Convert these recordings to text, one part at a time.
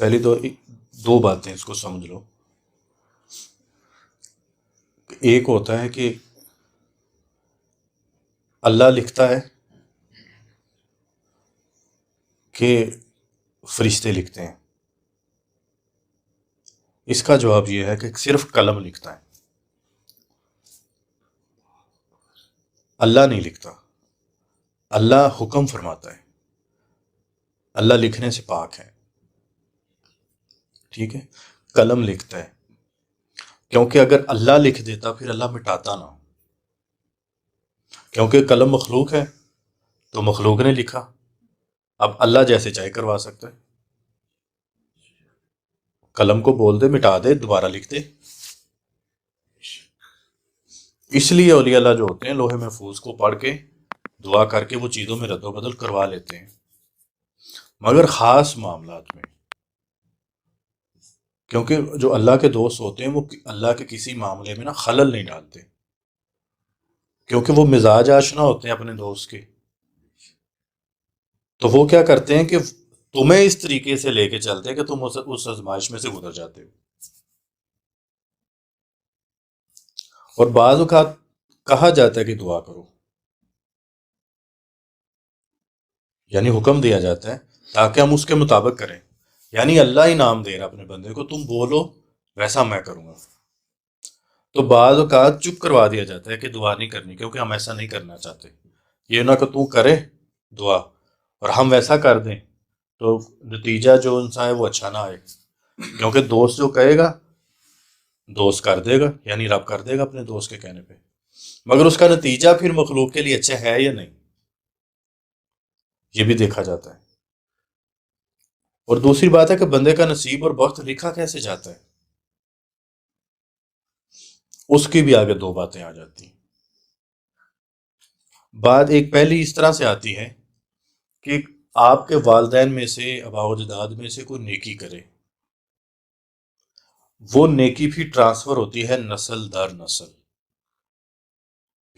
پہلی تو دو باتیں اس کو سمجھ لو. ایک ہوتا ہے کہ اللہ لکھتا ہے کہ فرشتے لکھتے ہیں. اس کا جواب یہ ہے کہ صرف قلم لکھتا ہے، اللہ نہیں لکھتا. اللہ حکم فرماتا ہے، اللہ لکھنے سے پاک ہے. ٹھیک ہے، قلم لکھتا ہے کیونکہ اگر اللہ لکھ دیتا پھر اللہ مٹاتا نہ. کیونکہ قلم مخلوق ہے تو مخلوق نے لکھا، اب اللہ جیسے چاہے کروا سکتا ہے. قلم کو بول دے مٹا دے دوبارہ لکھ دے. اس لیے اولیاء اللہ جو ہوتے ہیں لوح محفوظ کو پڑھ کے دعا کر کے وہ چیزوں میں رد و بدل کروا لیتے ہیں، مگر خاص معاملات میں. کیونکہ جو اللہ کے دوست ہوتے ہیں وہ اللہ کے کسی معاملے میں نا خلل نہیں ڈالتے، کیونکہ وہ مزاج آشنا ہوتے ہیں اپنے دوست کے. تو وہ کیا کرتے ہیں کہ تمہیں اس طریقے سے لے کے چلتے ہیں کہ تم اس آزمائش میں سے گزر جاتے ہو. اور بعض اوقات کہا جاتا ہے کہ دعا کرو، یعنی حکم دیا جاتا ہے تاکہ ہم اس کے مطابق کریں. یعنی اللہ انعام دے رہا اپنے بندے کو، تم بولو ویسا میں کروں گا. تو بعض اوقات چپ کروا دیا جاتا ہے کہ دعا نہیں کرنی، کیونکہ ہم ایسا نہیں کرنا چاہتے. یہ نہ کہ تو کرے دعا اور ہم ویسا کر دیں تو نتیجہ جو ان سا ہے وہ اچھا نہ آئے. کیونکہ دوست جو کہے گا دوست کر دے گا، یعنی رب کر دے گا اپنے دوست کے کہنے پہ، مگر اس کا نتیجہ پھر مخلوق کے لیے اچھا ہے یا نہیں، یہ بھی دیکھا جاتا ہے. اور دوسری بات ہے کہ بندے کا نصیب اور وقت لکھا کیسے جاتا ہے، اس کی بھی آگے دو باتیں آ جاتی ہیں. بات ایک پہلی اس طرح سے آتی ہے کہ آپ کے والدین میں سے آباء و اجداد میں سے کوئی نیکی کرے، وہ نیکی بھی ٹرانسفر ہوتی ہے نسل در نسل.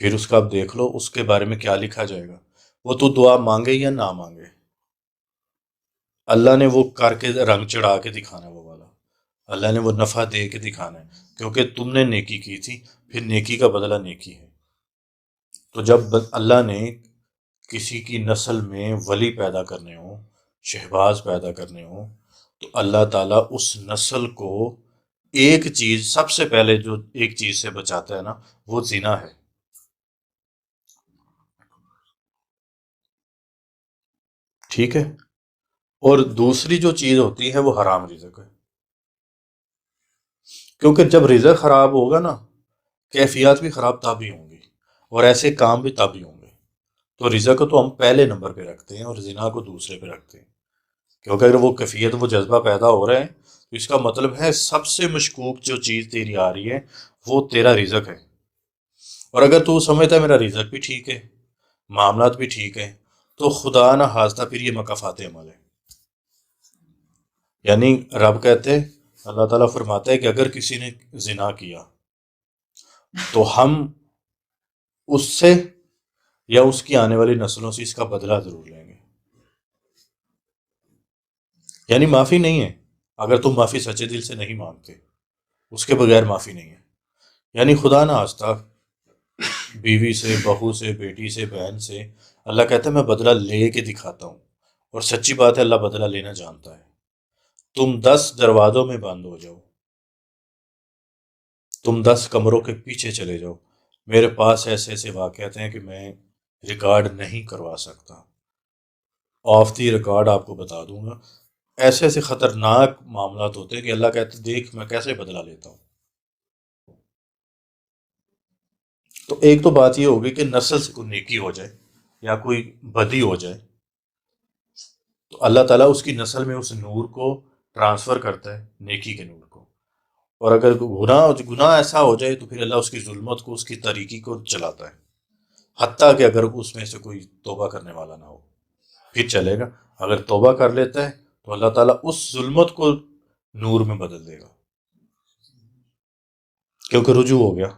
پھر اس کا آپ دیکھ لو اس کے بارے میں کیا لکھا جائے گا. وہ تو دعا مانگے یا نہ مانگے، اللہ نے وہ کر کے رنگ چڑھا کے دکھانا ہے، وہ والا اللہ نے وہ نفع دے کے دکھانا ہے، کیونکہ تم نے نیکی کی تھی، پھر نیکی کا بدلہ نیکی ہے. تو جب اللہ نے کسی کی نسل میں ولی پیدا کرنے ہوں، شہباز پیدا کرنے ہوں، تو اللہ تعالیٰ اس نسل کو ایک چیز سب سے پہلے جو ایک چیز سے بچاتا ہے نا وہ زنا ہے. ٹھیک ہے، اور دوسری جو چیز ہوتی ہے وہ حرام رزق ہے. کیونکہ جب رزق خراب ہوگا نا کیفیات بھی خراب تبھی ہوں گی، اور ایسے کام بھی تبھی ہوں گے. تو رزق کو تو ہم پہلے نمبر پہ رکھتے ہیں اور زنا کو دوسرے پہ رکھتے ہیں. کیونکہ اگر وہ کیفیت وہ جذبہ پیدا ہو رہا ہے تو اس کا مطلب ہے سب سے مشکوک جو چیز تیری آ رہی ہے وہ تیرا رزق ہے. اور اگر تو سمجھتا ہے میرا رزق بھی ٹھیک ہے، معاملات بھی ٹھیک ہے، تو خدا نہ خواستہ پھر یہ مکافات عمل ہے. یعنی رب کہتے ہیں، اللہ تعالیٰ فرماتا ہے کہ اگر کسی نے زنا کیا تو ہم اس سے یا اس کی آنے والی نسلوں سے اس کا بدلہ ضرور لیں گے. یعنی معافی نہیں ہے، اگر تم معافی سچے دل سے نہیں مانگتے اس کے بغیر معافی نہیں ہے. یعنی خدا نہ آستہ بیوی سے، بہو سے، بیٹی سے، بہن سے اللہ کہتا ہے میں بدلہ لے کے دکھاتا ہوں. اور سچی بات ہے اللہ بدلہ لینا جانتا ہے. تم 10 دروازوں میں بند ہو جاؤ، تم 10 کمروں کے پیچھے چلے جاؤ، میرے پاس ایسے ایسے واقعات ہیں کہ میں ریکارڈ نہیں کروا سکتا، آف دی ریکارڈ آپ کو بتا دوں گا. ایسے ایسے خطرناک معاملات ہوتے ہیں کہ اللہ کہتے ہیں دیکھ میں کیسے بدلہ لیتا ہوں. تو ایک تو بات یہ ہوگی کہ نسل سے کوئی نیکی ہو جائے یا کوئی بدی ہو جائے تو اللہ تعالیٰ اس کی نسل میں اس نور کو ٹرانسفر کرتا ہے، نیکی کے نور کو. اور اگر گناہ ایسا ہو جائے تو پھر اللہ اس کی ظلمت کو، اس کی طریقی کو چلاتا ہے، حتیٰ کہ اگر اس میں سے کوئی توبہ کرنے والا نہ ہو پھر چلے گا. اگر توبہ کر لیتا ہے تو اللہ تعالیٰ اس ظلمت کو نور میں بدل دے گا، کیونکہ رجوع ہو گیا.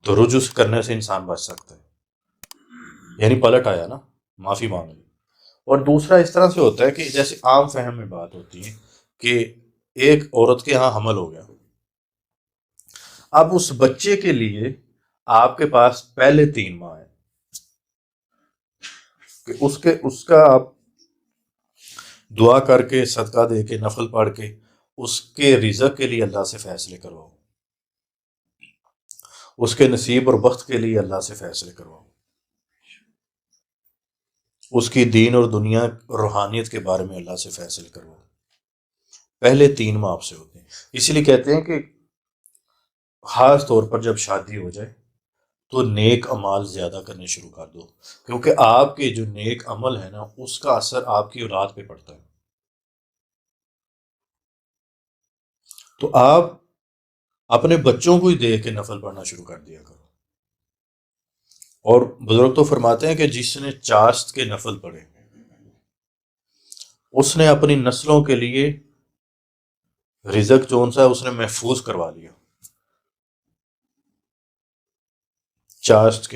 تو رجوع کرنے سے انسان بچ سکتا ہے، یعنی پلٹ آیا نا، معافی مانگ لی. اور دوسرا اس طرح سے ہوتا ہے کہ جیسے عام فہم میں بات ہوتی ہے کہ ایک عورت کے ہاں حمل ہو گیا، اب اس بچے کے لیے آپ کے پاس پہلے 3 ماہ ہیں کہ اس کا آپ دعا کر کے، صدقہ دے کے، نفل پڑھ کے اس کے رزق کے لیے اللہ سے فیصلے کرواؤ، اس کے نصیب اور بخت کے لیے اللہ سے فیصلے کرواؤ، اس کی دین اور دنیا روحانیت کے بارے میں اللہ سے فیصلے کرواؤ۔ پہلے 3 ماہ آپ سے ہوتے ہیں، اسی لیے کہتے ہیں کہ خاص طور پر جب شادی ہو جائے تو نیک اعمال زیادہ کرنے شروع کر دو، کیونکہ آپ کے جو نیک عمل ہے نا اس کا اثر آپ کی اولاد پہ پڑتا ہے۔ تو آپ اپنے بچوں کو ہی دیکھ کے نفل پڑھنا شروع کر دیا کرو۔ اور بزرگ تو فرماتے ہیں کہ جس نے چاشت کے نفل پڑھے اس نے اپنی نسلوں کے لیے رزق جون سا ہے اس نے محفوظ کروا لیا۔ چاشت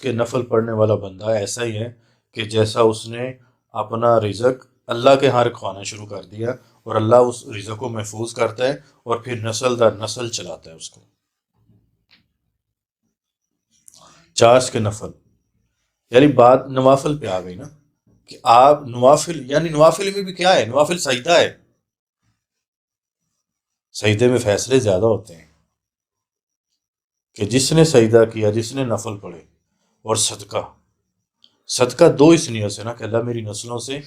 کے نفل پڑھنے والا بندہ ایسا ہی ہے کہ جیسا اس نے اپنا رزق اللہ کے ہاں رکھوانا شروع کر دیا، اور اللہ اس رزق کو محفوظ کرتا ہے اور پھر نسل در نسل چلاتا ہے اس کو۔ چاشت کے نفل یعنی بات نوافل پہ آ گئی نا، کہ آپ نوافل، یعنی نوافل میں بھی کیا ہے، نوافل سجدہ ہے، سجدے میں فیصلے زیادہ ہوتے ہیں کہ جس نے سجدہ کیا، جس نے نفل پڑھے، اور صدقہ دو اس نیت سے نا کہ اللہ میری نسلوں سے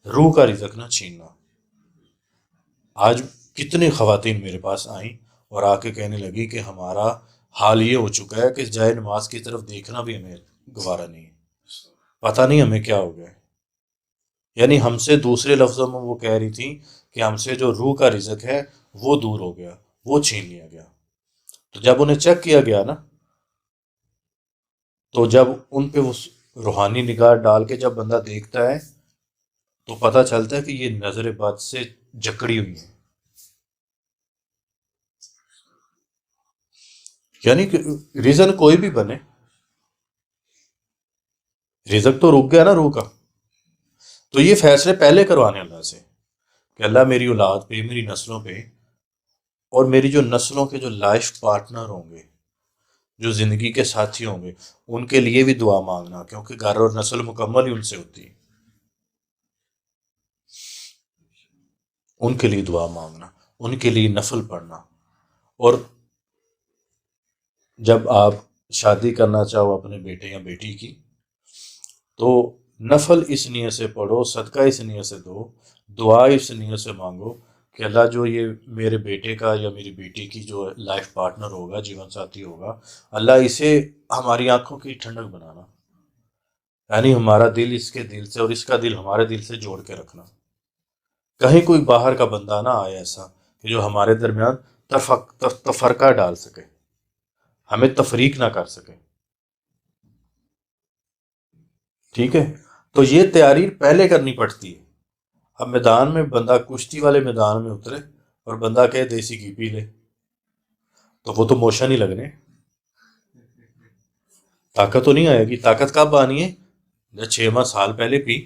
روح کا رزق نہ چھیننا۔ آج کتنی خواتین میرے پاس آئیں اور آ کے کہنے لگی کہ ہمارا حال یہ ہو چکا ہے کہ جائے نماز کی طرف دیکھنا بھی ہمیں گوارا نہیں ہے، پتہ نہیں ہمیں کیا ہو گیا ہے۔ یعنی ہم سے دوسرے لفظوں میں وہ کہہ رہی تھی کہ ہم سے جو روح کا رزق ہے وہ دور ہو گیا، وہ چھین لیا گیا۔ تو جب انہیں چیک کیا گیا نا، تو جب ان پہ وہ روحانی نگاہ ڈال کے جب بندہ دیکھتا ہے تو پتہ چلتا ہے کہ یہ نظر بد سے جکڑی ہوئی ہے۔ یعنی کہ ریزن کوئی بھی بنے، رزق تو رک گیا نا روح کا، تو یہ فیصلے پہلے کروانے اللہ سے کہ اللہ میری اولاد پہ، میری نسلوں پہ، اور میری جو نسلوں کے جو لائف پارٹنر ہوں گے، جو زندگی کے ساتھی ہوں گے، ان کے لیے بھی دعا مانگنا، کیونکہ گھر اور نسل مکمل ہی ان سے ہوتی ہے۔ ان کے لیے دعا مانگنا، ان کے لیے نفل پڑھنا۔ اور جب آپ شادی کرنا چاہو اپنے بیٹے یا بیٹی کی، تو نفل اس نیت سے پڑھو، صدقہ اس نیت سے دو، دعا اس نیت سے مانگو کہ اللہ جو یہ میرے بیٹے کا یا میری بیٹی کی جو لائف پارٹنر ہوگا، جیون ساتھی ہوگا، اللہ اسے ہماری آنکھوں کی ٹھنڈک بنانا، یعنی ہمارا دل اس کے دل سے اور اس کا دل ہمارے دل سے جوڑ کے رکھنا۔ کہیں کوئی باہر کا بندہ نہ آئے ایسا کہ جو ہمارے درمیان تفرقہ ڈال سکے، ہمیں تفریق نہ کر سکے۔ ٹھیک ہے، تو یہ تیاری پہلے کرنی پڑتی ہے۔ اب میدان میں بندہ کشتی والے میدان میں اترے اور بندہ کہے دیسی گھی پی لے، تو وہ تو موشن ہی لگنے، طاقت تو نہیں آئے گی۔ طاقت کب آنی ہے؟ جب 6 ماہ سال پہلے پی،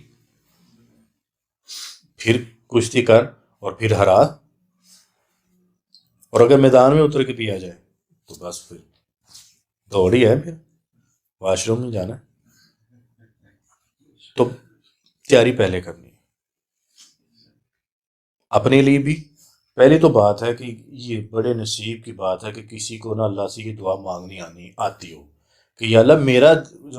پھر کشتی کر اور پھر ہرا، اور اگر میدان میں اتر کے پیا جائے تو بس پھر دوڑ ہی ہے، پھر واش روم نہیں جانا۔ تو تیاری پہلے کرنی ہے اپنے لیے بھی۔ پہلی تو بات ہے کہ یہ بڑے نصیب کی بات ہے کہ کسی کو نہ اللہ سے یہ دعا مانگنی آتی ہو کہ یا اللہ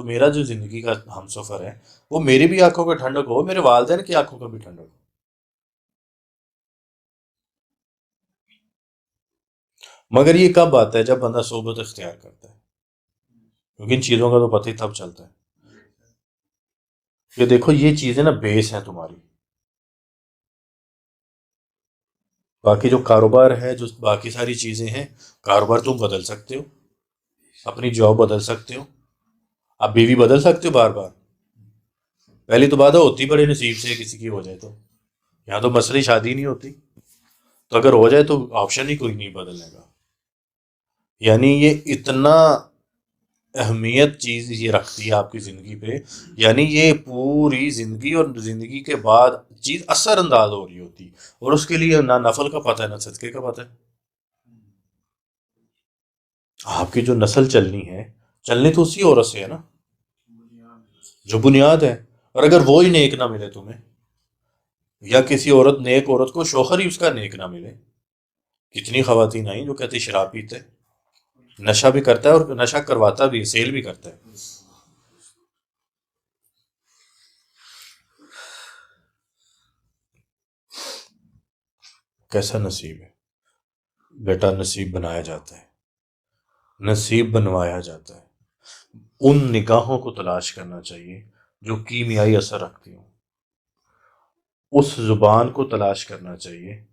میرا جو زندگی کا ہم سفر ہے وہ میری بھی آنکھوں کا ٹھنڈک ہو، میرے والدین کی آنکھوں کا بھی ٹھنڈک ہو۔ مگر یہ کب آتا ہے؟ جب بندہ صحبت اختیار کرتا ہے، کیونکہ ان چیزوں کا تو پتہ ہی تب چلتا ہے کہ دیکھو یہ چیزیں نا بیس ہیں تمہاری، باقی جو کاروبار ہے، جو باقی ساری چیزیں ہیں، کاروبار تم بدل سکتے ہو، اپنی جاب بدل سکتے ہو، آپ بیوی بدل سکتے ہو بار بار۔ پہلی تو بات ہے ہوتی بڑے نصیب سے کسی کی ہو جائے تو، یہاں تو مسئلہ شادی نہیں ہوتی، تو اگر ہو جائے تو آپشن ہی کوئی نہیں بدلنے کا۔ یعنی یہ اتنا اہمیت چیز یہ رکھتی ہے آپ کی زندگی پہ، یعنی یہ پوری زندگی اور زندگی کے بعد چیز اثر انداز ہو رہی ہوتی، اور اس کے لیے نہ نفل کا پتہ ہے نہ صدقے کا پتہ ہے۔ آپ کی جو نسل چلنی ہے، چلنی تو اسی عورت سے ہے نا جو بنیاد ہے، اور اگر وہی نیک نہ ملے تمہیں، یا کسی عورت نیک عورت کو شوہر ہی اس کا نیک نہ ملے، کتنی خواتین آئیں جو کہتی شراب پیتے، نشہ بھی کرتا ہے اور نشہ کرواتا بھی ہے، سیل بھی کرتا ہے۔ کیسا نصیب ہے بیٹا؟ نصیب بنایا جاتا ہے، نصیب بنوایا جاتا ہے۔ ان نگاہوں کو تلاش کرنا چاہیے جو کیمیائی اثر رکھتی ہوں، اس زبان کو تلاش کرنا چاہیے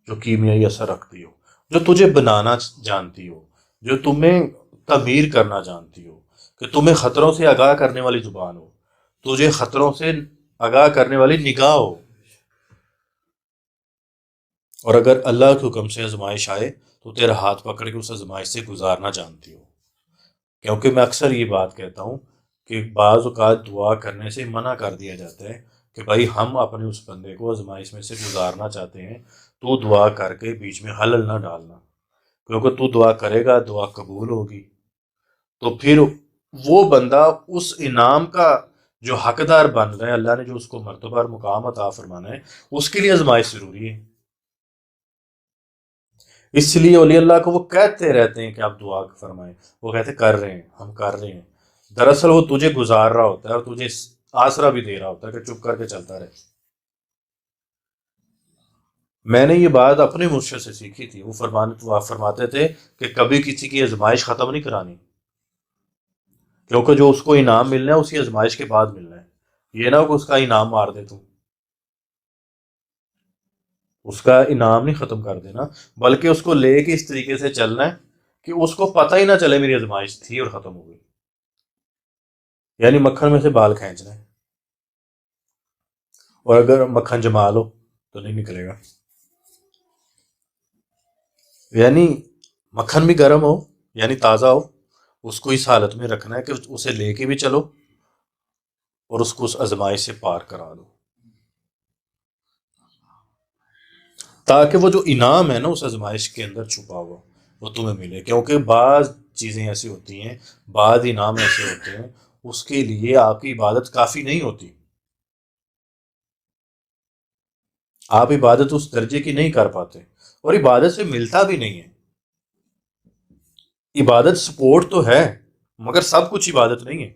جو کیمیائی اثر رکھتی ہو، جو تجھے بنانا جانتی ہو، جو تمہیں تعمیر کرنا جانتی ہو، کہ تمہیں خطروں سے آگاہ کرنے والی زبان ہو، تجھے خطروں سے آگاہ کرنے والی نگاہ ہو۔ اور اگر اللہ کے حکم سے آزمائش آئے تو تیرا ہاتھ پکڑ کے اس آزمائش سے گزارنا جانتی ہو۔ کیونکہ میں اکثر یہ بات کہتا ہوں کہ بعض اوقات دعا کرنے سے منع کر دیا جاتا ہے کہ بھائی ہم اپنے اس بندے کو آزمائش میں سے گزارنا چاہتے ہیں، تو دعا کر کے بیچ میں حلل نہ ڈالنا، کیونکہ تو دعا کرے گا دعا قبول ہوگی، تو پھر وہ بندہ اس انعام کا جو حقدار بن رہا ہے، اللہ نے جو اس کو مرتبہ اور مقام عطا فرمانا ہے، اس کے لیے آزمائش ضروری ہے۔ اس لیے اولیاء اللہ کو وہ کہتے رہتے ہیں کہ آپ دعا فرمائیں، وہ کہتے کر رہے ہیں، ہم کر رہے ہیں، دراصل وہ تجھے گزار رہا ہوتا ہے اور تجھے آسرا بھی دے رہا ہوتا ہے کہ چپ کر کے چلتا رہے۔ میں نے یہ بات اپنے مرشد سے سیکھی تھی، وہ فرماتے تھے کہ کبھی کسی کی آزمائش ختم نہیں کرانی، کیونکہ جو اس کو انعام ملنا ہے اسی آزمائش کے بعد ملنا ہے، یہ نہ ہو کہ اس کا انعام مار دے تو اس کا انعام نہیں ختم کر دینا، بلکہ اس کو لے کے اس طریقے سے چلنا ہے کہ اس کو پتہ ہی نہ چلے میری آزمائش تھی اور ختم ہو گئی، یعنی مکھن میں سے بال کھینچنا ہے، اور اگر مکھن جما لو تو نہیں نکلے گا، یعنی مکھن بھی گرم ہو یعنی تازہ ہو، اس کو اس حالت میں رکھنا ہے کہ اسے لے کے بھی چلو اور اس کو اس آزمائش سے پار کرا دو، تاکہ وہ جو انعام ہے نا اس آزمائش کے اندر چھپا ہوا وہ تمہیں ملے۔ کیونکہ بعض چیزیں ایسی ہوتی ہیں، بعض انعام ایسے ہوتے ہیں، اس کے لیے آپ کی عبادت کافی نہیں ہوتی، آپ عبادت اس درجے کی نہیں کر پاتے، اور عبادت سے ملتا بھی نہیں ہے۔ عبادت سپورٹ تو ہے مگر سب کچھ عبادت نہیں ہے۔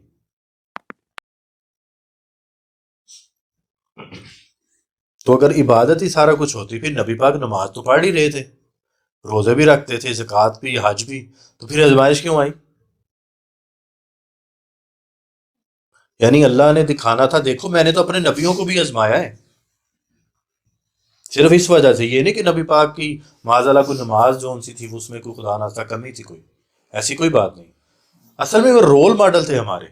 تو اگر عبادت ہی سارا کچھ ہوتی پھر نبی پاک نماز تو پڑھ ہی رہے تھے، روزے بھی رکھتے تھے، زکوٰۃ بھی، حج بھی، تو پھر آزمائش کیوں آئی؟ یعنی اللہ نے دکھانا تھا دیکھو میں نے تو اپنے نبیوں کو بھی آزمایا ہے، صرف اس وجہ سے، یہ نہیں کہ نبی پاک کی معاذ اللہ کوئی نماز جو ان سی تھی اس میں کوئی خدا نہ کمی تھی، کوئی ایسی کوئی بات نہیں، اصل میں وہ رول ماڈل تھے ہمارے۔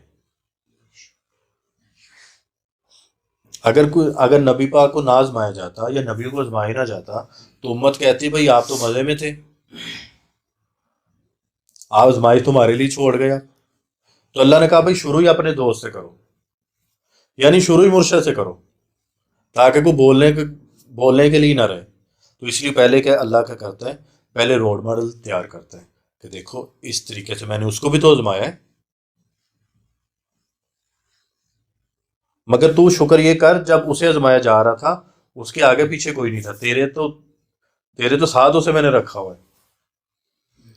اگر نبی پاک کو نہ آزمایا جاتا یا نبیوں کو آزمایا نہ جاتا تو امت کہتی بھائی آپ تو مزے میں تھے، آپ آزمائش تمہارے لیے چھوڑ گیا، تو اللہ نے کہا بھائی شروع ہی اپنے دوست سے کرو، یعنی شروع ہی مرشد سے کرو، تاکہ کوئی بولنے کے لیے نہ رہے۔ تو اس لیے پہلے کیا اللہ کیا کرتا ہے، پہلے رول ماڈل تیار کرتا ہے کہ دیکھو اس طریقے سے میں نے اس کو بھی تو آزمایا ہے، مگر تو شکر یہ کر جب اسے آزمایا جا رہا تھا اس کے آگے پیچھے کوئی نہیں تھا، تیرے تو ساتھ اسے میں نے رکھا ہوا ہے۔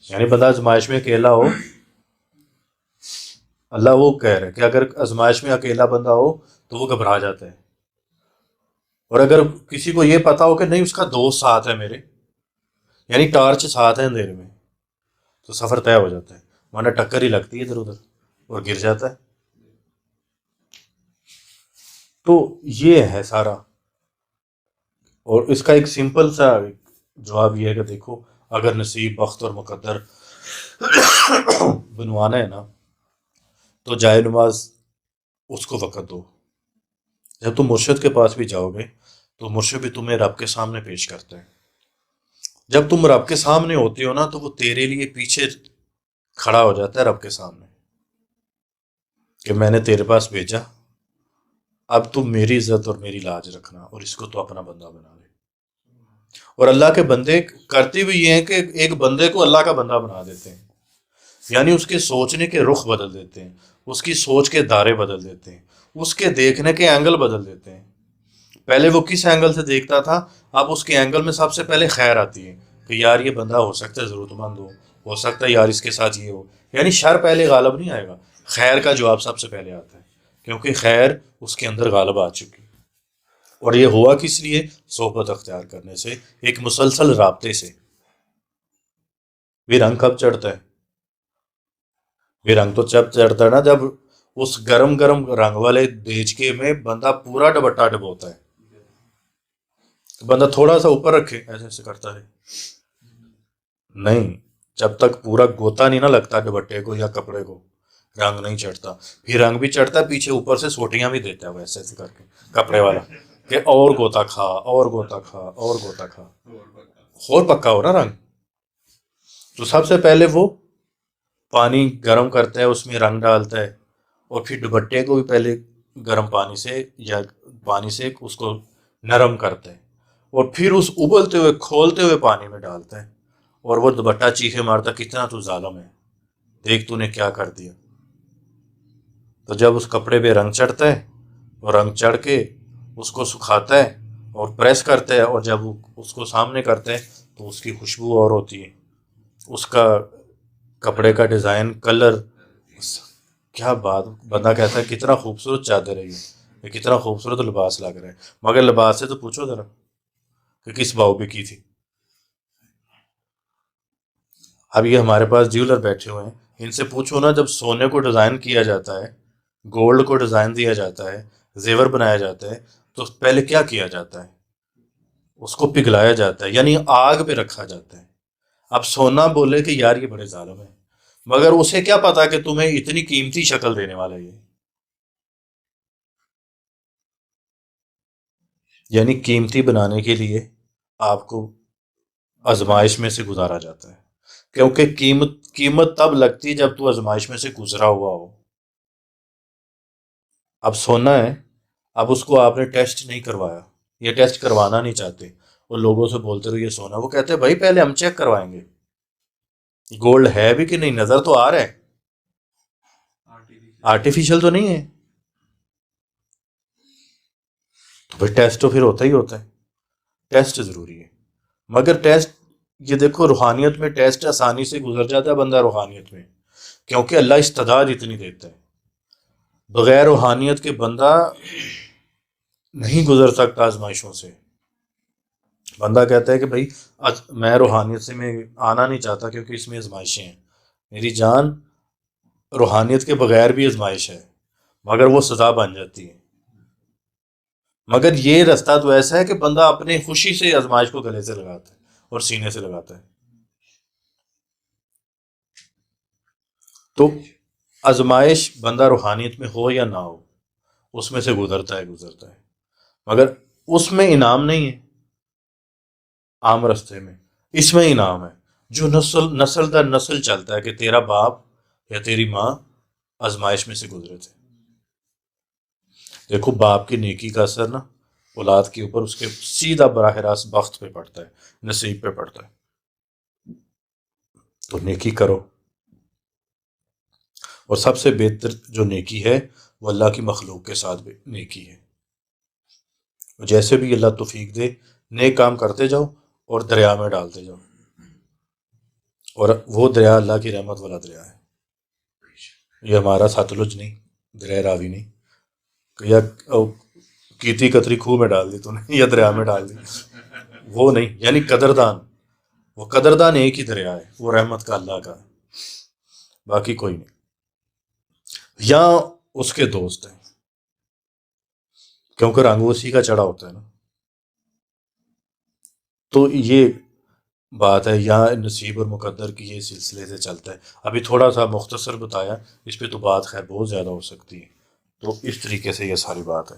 یعنی بندہ آزمائش میں اکیلا ہو، اللہ وہ کہہ رہا ہے کہ اگر آزمائش میں اکیلا بندہ ہو تو وہ گھبرا جاتا ہے، اور اگر کسی کو یہ پتا ہو کہ نہیں اس کا دوست ساتھ ہے میرے، یعنی ٹارچ ساتھ ہے اندھیرے میں، تو سفر طے ہو جاتا ہے، ورنہ ٹکر ہی لگتی ہے ادھر ادھر اور گر جاتا ہے۔ تو یہ ہے سارا، اور اس کا ایک سمپل سا جواب یہ ہے کہ دیکھو اگر نصیب وقت اور مقدر بنوانا ہے نا تو جائے نماز اس کو وقت دو، جب تم مرشد کے پاس بھی جاؤ گے تو مرشد بھی تمہیں رب کے سامنے پیش کرتا ہے، جب تم رب کے سامنے ہوتے ہو نا تو وہ تیرے لیے پیچھے کھڑا ہو جاتا ہے رب کے سامنے کہ میں نے تیرے پاس بھیجا، اب تو میری عزت اور میری لاج رکھنا اور اس کو تو اپنا بندہ بنا لے۔ اور اللہ کے بندے کرتے بھی یہ ہیں کہ ایک بندے کو اللہ کا بندہ بنا دیتے ہیں، یعنی اس کے سوچنے کے رخ بدل دیتے ہیں، اس کی سوچ کے دائرے بدل دیتے ہیں، اس کے دیکھنے کے اینگل بدل دیتے ہیں۔ پہلے وہ کس اینگل سے دیکھتا تھا، اب اس کے اینگل میں سب سے پہلے خیر آتی ہے کہ یار یہ بندہ ہو سکتا ہے ضرورت مند ہو سکتا ہے یار اس کے ساتھ یہ ہو، یعنی شر پہلے غالب نہیں آئے گا، خیر کا جواب سب سے پہلے آتا ہے، کیونکہ خیر اس کے اندر غالب آ چکی۔ اور یہ ہوا کس لیے؟ صحبت اختیار کرنے سے، ایک مسلسل رابطے سے۔ یہ رنگ کب چڑھتا ہے؟ یہ رنگ تو جب چڑھتا ہے نا جب اس گرم گرم رنگ والے دیچکے میں بندہ پورا ڈبٹا ڈبوتا ہے۔ بندہ تھوڑا سا اوپر رکھے ایسے ایسے کرتا ہے، نہیں، جب تک پورا گوتا نہیں نہ لگتا ڈبٹے کو یا کپڑے کو رنگ نہیں چڑھتا۔ پھر رنگ بھی چڑھتا ہے، پیچھے اوپر سے سوٹیاں بھی دیتا ہے ویسے ایسے کر کے کپڑے والا کہ اور گوتا کھا اور گوتا کھا اور گوتا کھا، اور پکا ہو نا رنگ۔ تو سب سے پہلے وہ پانی گرم کرتا ہے، اس میں رنگ ڈالتا ہے، اور پھر دوپٹے کو بھی پہلے گرم پانی سے یا پانی سے اس کو نرم کرتا ہے، اور پھر اس ابلتے ہوئے کھولتے ہوئے پانی میں ڈالتا ہے، اور وہ دوپٹہ چیخے مارتا کتنا تو ظالم ہے، دیکھ تو نے کیا کر دیا۔ تو جب اس کپڑے پہ رنگ چڑھتا ہے، اور رنگ چڑھ کے اس کو سکھاتا ہے اور پریس کرتا ہے، اور جب وہ اس کو سامنے کرتا ہے تو اس کی خوشبو اور ہوتی ہے، اس کا کپڑے کا ڈیزائن، کلر، کیا بات، بندہ کہتا ہے کتنا خوبصورت چادر ہے یہ کتنا خوبصورت لباس لگ رہا ہے، مگر لباس سے تو پوچھو ذرا کہ کس بھاؤ پہ کی تھی۔ اب یہ ہمارے پاس جیولر بیٹھے ہوئے ہیں، ان سے پوچھو نا جب سونے کو ڈیزائن کیا جاتا ہے، گولڈ کو ڈیزائن دیا جاتا ہے، زیور بنایا جاتا ہے، تو پہلے کیا کیا جاتا ہے؟ اس کو پگھلایا جاتا ہے، یعنی آگ پہ رکھا جاتا ہے۔ اب سونا بولے کہ یار یہ بڑے ظالم ہیں، مگر اسے کیا پتا کہ تمہیں اتنی قیمتی شکل دینے والا یہ، یعنی قیمتی بنانے کے لیے آپ کو آزمائش میں سے گزارا جاتا ہے، کیونکہ قیمت تب لگتی جب تو آزمائش میں سے گزرا ہوا ہو۔ اب سونا ہے، اب اس کو آپ نے ٹیسٹ نہیں کروایا، یہ ٹیسٹ کروانا نہیں چاہتے، اور لوگوں سے بولتے رہو یہ سونا، وہ کہتے ہیں بھائی پہلے ہم چیک کروائیں گے گولڈ ہے بھی کہ نہیں، نظر تو آ رہا ہے، آرٹیفیشل تو نہیں ہے، تو بھائی ٹیسٹ تو پھر ہوتا ہی ہوتا ہے، ٹیسٹ ضروری ہے۔ مگر ٹیسٹ، یہ دیکھو روحانیت میں ٹیسٹ آسانی سے گزر جاتا ہے بندہ روحانیت میں، کیونکہ اللہ استعداد اتنی دیتا ہے، بغیر روحانیت کے بندہ نہیں گزر سکتا آزمائشوں سے۔ بندہ کہتا ہے کہ بھائی میں روحانیت سے میں آنا نہیں چاہتا کیونکہ اس میں آزمائشیں ہیں، میری جان روحانیت کے بغیر بھی آزمائش ہے، مگر وہ سزا بن جاتی ہے۔ مگر یہ رستہ تو ایسا ہے کہ بندہ اپنے خوشی سے آزمائش کو گلے سے لگاتا ہے اور سینے سے لگاتا ہے۔ تو آزمائش بندہ روحانیت میں ہو یا نہ ہو، اس میں سے گزرتا ہے، مگر اس میں انعام نہیں ہے، عام رستے میں اس میں انعام ہے، جو نسل در نسل چلتا ہے کہ تیرا باپ یا تیری ماں آزمائش میں سے گزرے تھے۔ دیکھو باپ کی نیکی کا اثر نا اولاد کے اوپر اس کے سیدھا براہ راست بخت پہ پڑتا ہے، نصیب پہ پڑتا ہے۔ تو نیکی کرو، اور سب سے بہتر جو نیکی ہے وہ اللہ کی مخلوق کے ساتھ بھی نیکی ہے۔ جیسے بھی اللہ توفیق دے، نیک کام کرتے جاؤ اور دریا میں ڈالتے جاؤ، اور وہ دریا اللہ کی رحمت والا دریا ہے، یہ ہمارا ساتلج نہیں، دریا راوی نہیں کہ یا کیتی کتری خوہ میں ڈال دی تو نے یا دریا میں ڈال دی، وہ نہیں، یعنی قدردان، وہ قدردان ایک ہی دریا ہے، وہ رحمت کا اللہ کا ہے، باقی کوئی نہیں، یا اس کے دوست ہیں، کیونکہ رنگ اسی کا چڑھا ہوتا ہے نا۔ تو یہ بات ہے، یہاں نصیب اور مقدر کی یہ سلسلے سے چلتا ہے۔ ابھی تھوڑا سا مختصر بتایا، اس پہ تو بات خیر بہت زیادہ ہو سکتی ہے، تو اس طریقے سے یہ ساری بات ہے۔